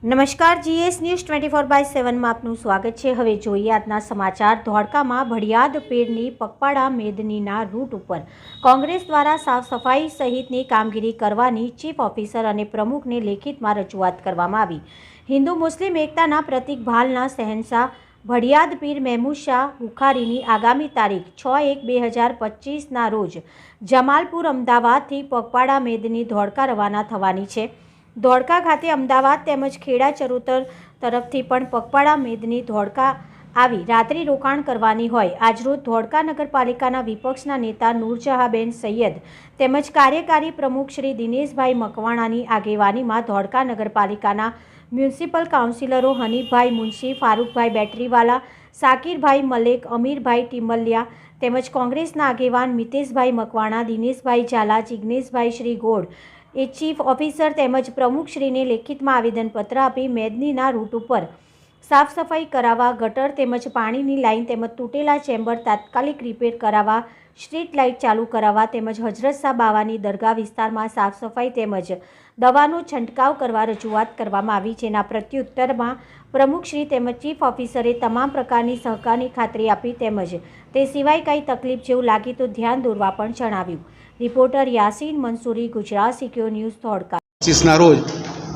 નમસ્કાર, GS news 24/7 માં આપનું સ્વાગત છે। હવે જોઈએ આજના સમાચાર। ધોળકામાં ભડિયાદ પીરની પગપાળા મેદનીના રૂટ ઉપર કોંગ્રેસ દ્વારા સાફ સફાઈ સહિતની કામગીરી કરવાની ચીફ ઓફિસર અને પ્રમુખને લેખિતમાં રજૂઆત કરવામાં આવી। હિન્દુ મુસ્લિમ એકતાના પ્રતીક ભાલના શહેનશાહ ભડિયાદ પીર મહેમૂદ શાહ બુખારીની આગામી તારીખ 6/1/2025ના રોજ જમાલપુર અમદાવાદથી પગપાળા મેદની ધોળકા રવાના થવાની છે। ધોળકા ખાતે અમદાવાદ તેમજ ખેડા ચરોતર તરફથી પણ પગપાળા મેદની ધોળકા આવી રાત્રિ રોકાણ કરવાની હોય। આજરોજ ધોળકા નગરપાલિકાના વિપક્ષના નેતા નૂરજહાંબેન સૈયદ તેમજ કાર્યકારી પ્રમુખ શ્રી દિનેશભાઈ મકવાણાની આગેવાનીમાં ધોળકા નગરપાલિકાના મ્યુનિસિપલ કાઉન્સિલરો હનીફભાઈ મુનશી, ફારૂકભાઈ બેટરીવાલા, સાકિરભાઈ મલેક, અમીરભાઈ ટીમલિયા તેમજ કોંગ્રેસના આગેવાન મિતેશભાઈ મકવાણા, દિનેશભાઈ ઝાલા, જિગ્નેશભાઈ શ્રી ગોળ એ ચીફ ઓફિસર તેમજ પ્રમુખશ્રીને લેખિતમાં આવેદનપત્ર આપી મેદનીના રૂટ ઉપર સાફ સફાઈ કરાવવા, ગટર તેમજ પાણીની લાઇન તેમજ તૂટેલા ચેમ્બર તાત્કાલિક રિપેર કરાવવા, સ્ટ્રીટ લાઇટ ચાલુ કરાવવા તેમજ હજરત શાહ બાવાની દરગાહ વિસ્તારમાં સાફ સફાઈ તેમજ દવાનો છંટકાવ કરવા રજૂઆત કરવામાં આવી। જેના પ્રત્યુત્તરમાં પ્રમુખશ્રી તેમજ ચીફ ઓફિસરે તમામ પ્રકારની સહકારની ખાતરી આપી તેમજ તે સિવાય કંઈ તકલીફ જેવું લાગી તો ધ્યાન દોરવા પણ જણાવ્યું। Reporter Yasin Mansuri, Gujarat secure news, Dholka. 25ના રોજ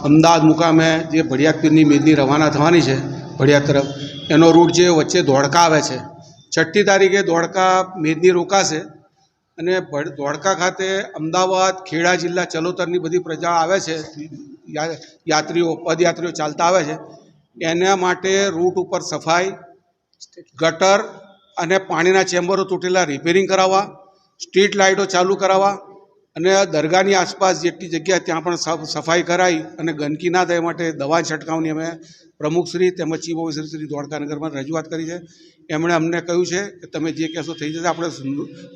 અમદાવાદ મુકામે જે ભડિયાદ પીરની મેદની રવાના થવાની છે ભડિયાદ તરફ, એનો રૂટ જે વચ્ચે ધોળકા આવે છે, 6ઠી તારીખે ધોળકા મેદની રોકાશે અને ધોળકા ખાતે અમદાવાદ ખેડા જિલ્લા ચલોતરની બધી પ્રજા આવે છે, યાત્રીઓ પદયાત્રીઓ ચાલતા આવે છે, એના માટે રૂટ ઉપર સફાઈ, ગટર અને પાણીના ચેમ્બરો તૂટેલા રિપેરિંગ કરાવવા, સ્ટ્રીટ લાઇટો ચાલુ કરાવવા અને દરગાહની આસપાસ જેટલી જગ્યા ત્યાં પણ સફાઈ કરાવી અને ગંદકી ના થાય માટે દવા છંટકાવની અમે પ્રમુખશ્રી તેમજ ચીફ ઓફિસર શ્રી ધોળકા નગરમાં રજૂઆત કરી છે। એમણે અમને કહ્યું છે કે તમે જે કહેશો થઈ જશે, આપણે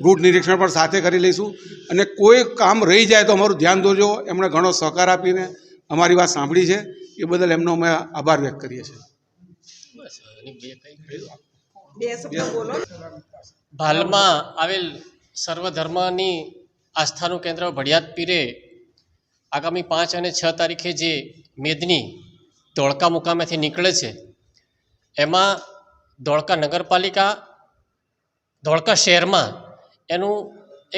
રૂટ નિરીક્ષણ પણ સાથે કરી લઈશું અને કોઈ કામ રહી જાય તો અમારું ધ્યાન દોરજો। એમણે ઘણો સહકાર આપીને અમારી વાત સાંભળી છે, એ બદલ એમનો અમે આભાર વ્યક્ત કરીએ છીએ। હાલમાં આવેલ સર્વધર્મની આસ્થાનું કેન્દ્ર ભડિયાદ પીરે આગામી 5 અને 6 તારીખે જે મેદની ધોળકા મુકામેથી નીકળે છે, એમાં ધોળકા નગરપાલિકા ધોળકા શહેરમાં એનું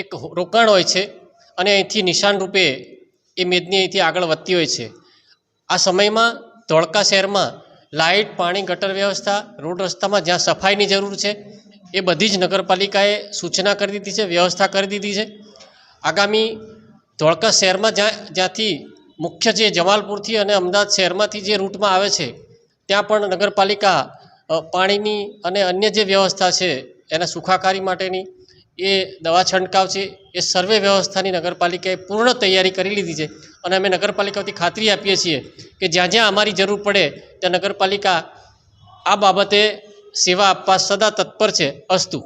એક રોકાણ હોય છે અને અહીંથી નિશાન રૂપે એ મેદની અહીંથી આગળ વધતી હોય છે। આ સમયમાં ધોળકા શહેરમાં લાઇટ, પાણી, ગટર વ્યવસ્થા, રોડ રસ્તામાં જ્યાં સફાઈની જરૂર છે એ બધી જ નગરપાલિકાએ સૂચના કરી દીધી છે, વ્યવસ્થા કરી દીધી છે। આગામી ધોળકા શહેરમાં જ્યાંથી મુખ્ય જે જમાલપુરથી અને અમદાવાદ શહેરમાંથી જે રૂટમાં આવે છે ત્યાં પણ નગરપાલિકા પાણીની અને અન્ય જે વ્યવસ્થા છે એના સુખાકારી માટેની એ દવા છંટકાવ છે, એ સર્વે વ્યવસ્થાની નગરપાલિકાએ પૂર્ણ તૈયારી કરી લીધી છે અને અમે નગરપાલિકાથી ખાતરી આપીએ છીએ કે જ્યાં જ્યાં અમારી જરૂર પડે ત્યાં નગરપાલિકા આ બાબતે સેવા આપવા સદા તત્પર છે। અસ્તુ।